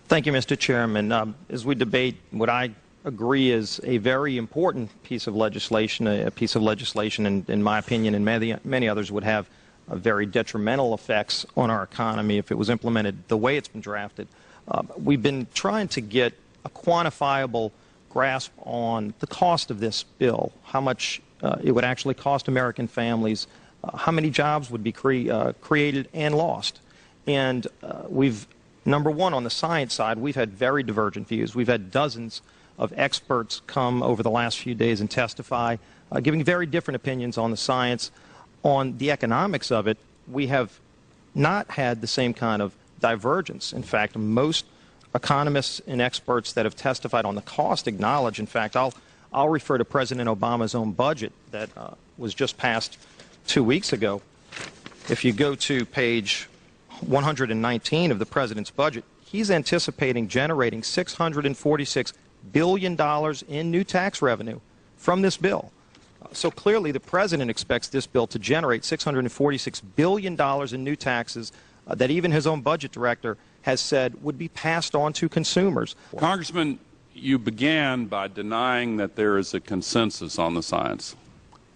Thank you, Mr. Chairman. As we debate what I agree is a very important piece of legislation, in my opinion, and many others would have very detrimental effects on our economy if it was implemented the way it's been drafted. We've been trying to get a quantifiable grasp on the cost of this bill, how much it would actually cost American families, how many jobs would be created and lost. And number one, on the science side, we've had very divergent views. We've had dozens of experts come over the last few days and testify, giving very different opinions on the science. On the economics of it, we have not had the same kind of divergence. In fact, most economists and experts that have testified on the cost acknowledge, in fact, I'll refer to President Obama's own budget that was just passed 2 weeks ago. If you go to page 119 of the President's budget, he's anticipating generating $646 billion in new tax revenue from this bill. So clearly the President expects this bill to generate $646 billion in new taxes that even his own budget director has said would be passed on to consumers. Congressman, you began by denying that there is a consensus on the science.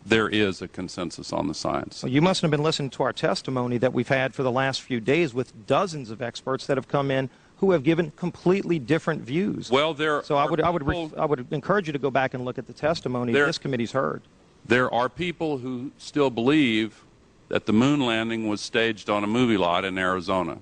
There is a consensus on the science. Well, you mustn't have been listening to our testimony that we've had for the last few days with dozens of experts that have come in who have given completely different views. Well, I would encourage you to go back and look at the testimony this committee's heard. There are people who still believe that the moon landing was staged on a movie lot in Arizona.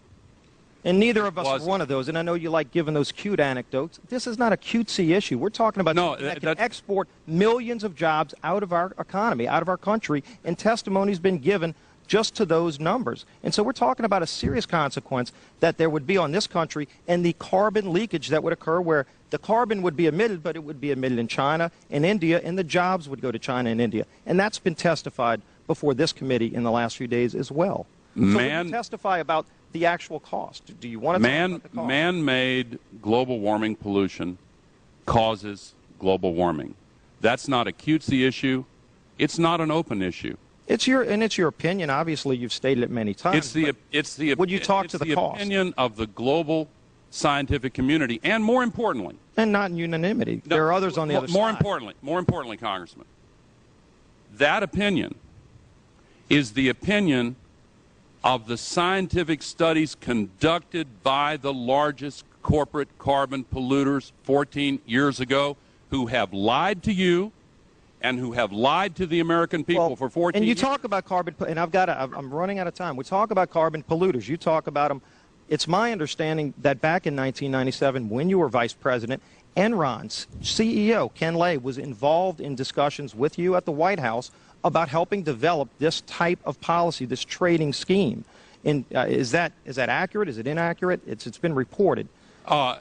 And neither of us are one of those, and I know you like giving those cute anecdotes. This is not a cutesy issue. We're talking about something that can export millions of jobs out of our economy, out of our country, and testimony's been given just to those numbers. And so we're talking about a serious consequence that there would be on this country and the carbon leakage that would occur where the carbon would be emitted, but it would be emitted in China and India, and the jobs would go to China and India. And that's been testified before this committee in the last few days as well. So when you testify about the actual cost, do you want to talk about the cost? Man-made global warming pollution causes global warming. That's not a cutesy issue. It's not an open issue. It's your opinion. Obviously, you've stated it many times. Would you talk to the cost? Opinion of the global scientific community, and more importantly, and not in unanimity. There are others on the other side. More importantly, Congressman, that opinion is the opinion of the scientific studies conducted by the largest corporate carbon polluters 14 years ago, who have lied to you and who have lied to the American people for 14 years. And you talk about carbon, and I'm running out of time. We talk about carbon polluters. You talk about them. It's my understanding that back in 1997, when you were vice president, Enron's CEO, Ken Lay, was involved in discussions with you at the White House about helping develop this type of policy, this trading scheme. And is that accurate? Is it inaccurate? It's been reported. I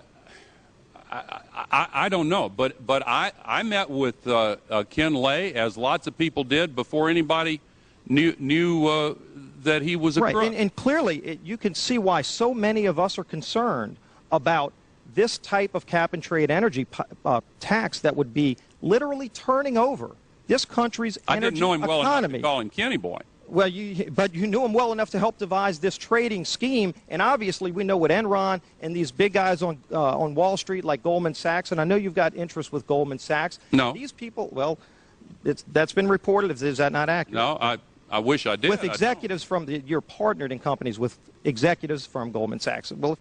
don't know, but I met with Ken Lay, as lots of people did, before anybody knew that he was a crook. Right, and clearly you can see why so many of us are concerned about this type of cap-and-trade energy tax that would be literally turning over this country's energy economy. I didn't know him well enough to call him Kenny Boy. Well, but you knew him well enough to help devise this trading scheme, and obviously we know what Enron and these big guys on Wall Street like Goldman Sachs, and I know you've got interest with Goldman Sachs. No. These people, well, that's been reported. Is that not accurate? No, I wish I did. With executives you're partnered in companies with executives from Goldman Sachs. Well,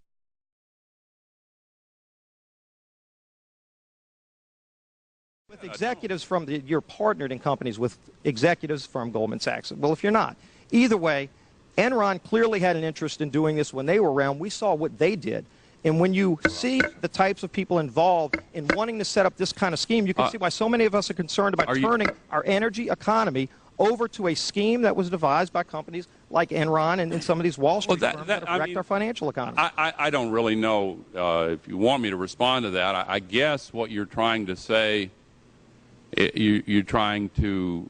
you're partnered in companies with executives from Goldman Sachs. Well, if you're not, either way, Enron clearly had an interest in doing this when they were around. We saw what they did. And when you see the types of people involved in wanting to set up this kind of scheme, you can see why so many of us are concerned about turning our energy economy over to a scheme that was devised by companies like Enron and some of these Wall Street firms that wrecked our financial economy. I don't really know if you want me to respond to that. I guess what you're trying to say, you're trying to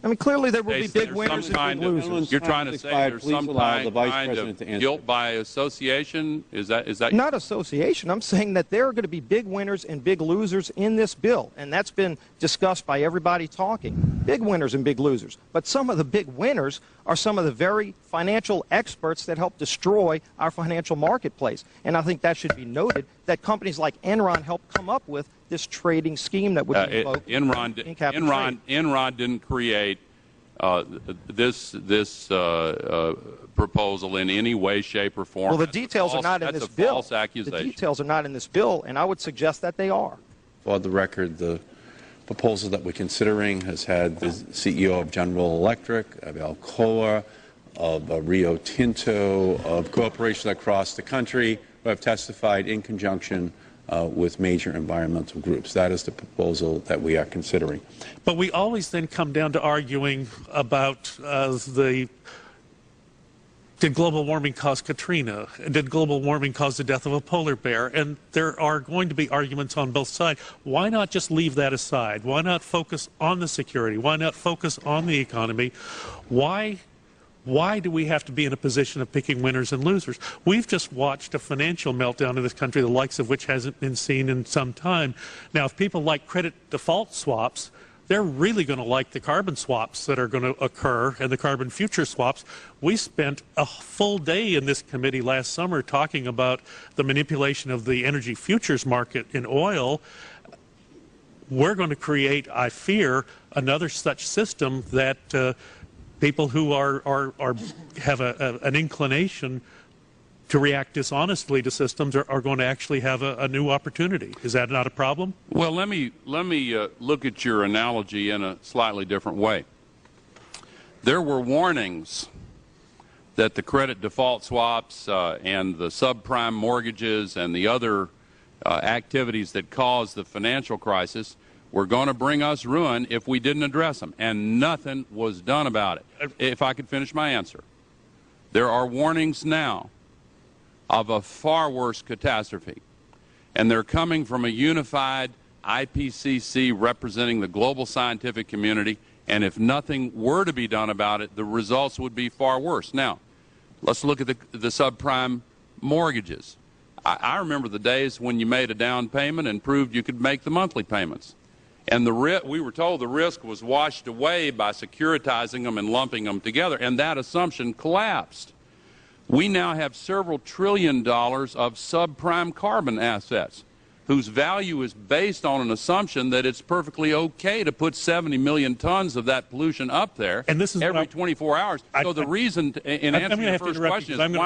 I mean, clearly there will be big There's winners some and big kind of- losers. You're trying to say there's some kind of guilt by association? Is that Not association. I'm saying that there are going to be big winners and big losers in this bill, and that's been discussed by everybody talking. Big winners and big losers. But some of the big winners are some of the very financial experts that help destroy our financial marketplace. And I think that should be noted, that companies like Enron helped come up with this trading scheme that would invoke Enron didn't create this proposal in any way, shape, or form. Well, the details are not in this bill. False accusation. The details are not in this bill, and I would suggest that they are. For the record, the proposal that we're considering has had the CEO of General Electric, of Alcoa, of Rio Tinto, of corporations across the country who have testified in conjunction with major environmental groups. That is the proposal that we are considering. But we always then come down to arguing about did global warming cause Katrina? Did global warming cause the death of a polar bear? And there are going to be arguments on both sides. Why not just leave that aside? Why not focus on the security? Why not focus on the economy? Why do we have to be in a position of picking winners and losers? We've just watched a financial meltdown in this country, the likes of which hasn't been seen in some time. Now, if people like credit default swaps, they're really going to like the carbon swaps that are going to occur and the carbon future swaps. We spent a full day in this committee last summer talking about the manipulation of the energy futures market in oil. We're going to create, I fear, another such system that people who have an inclination to react dishonestly to systems are going to actually have a new opportunity. Is that not a problem? Well, let me look at your analogy in a slightly different way. There were warnings that the credit default swaps and the subprime mortgages and the other activities that caused the financial crisis were going to bring us ruin if we didn't address them, and nothing was done about it. If I could finish my answer. There are warnings now of a far worse catastrophe, and they're coming from a unified IPCC representing the global scientific community, and if nothing were to be done about it, the results would be far worse. Now, let's look at the subprime mortgages. I remember the days when you made a down payment and proved you could make the monthly payments. And we were told the risk was washed away by securitizing them and lumping them together, and that assumption collapsed. We now have several $1 trillion of subprime carbon assets whose value is based on an assumption that it's perfectly okay to put 70 million tons of that pollution up there every 24 hours. So the reason, in answer to your first question, is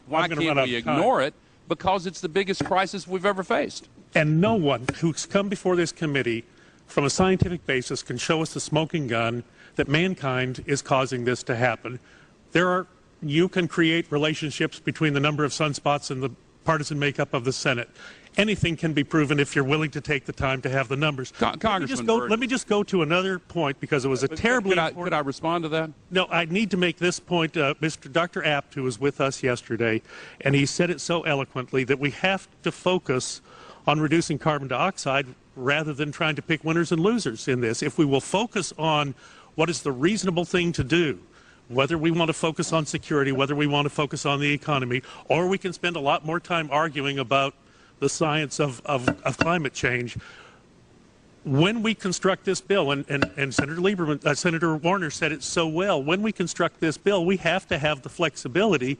why can't we ignore it? Because it's the biggest crisis we've ever faced. And no one who's come before this committee from a scientific basis can show us the smoking gun that mankind is causing this to happen. You can create relationships between the number of sunspots and the partisan makeup of the Senate. Anything can be proven if you're willing to take the time to have the numbers. Let me just go to another point, because it was a terribly important... Could I respond to that? No, I need to make this point. Dr. Apt, who was with us yesterday, and he said it so eloquently, that we have to focus on reducing carbon dioxide rather than trying to pick winners and losers in this. If we will focus on what is the reasonable thing to do, whether we want to focus on security, whether we want to focus on the economy, or we can spend a lot more time arguing about the science of climate change. When we construct this bill, and Senator Warner said it so well, when we construct this bill, we have to have the flexibility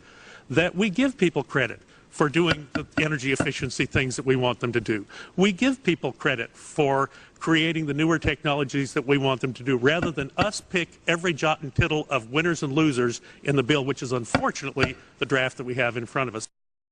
that we give people credit for doing the energy efficiency things that we want them to do. We give people credit for creating the newer technologies that we want them to do, rather than us pick every jot and tittle of winners and losers in the bill, which is unfortunately the draft that we have in front of us.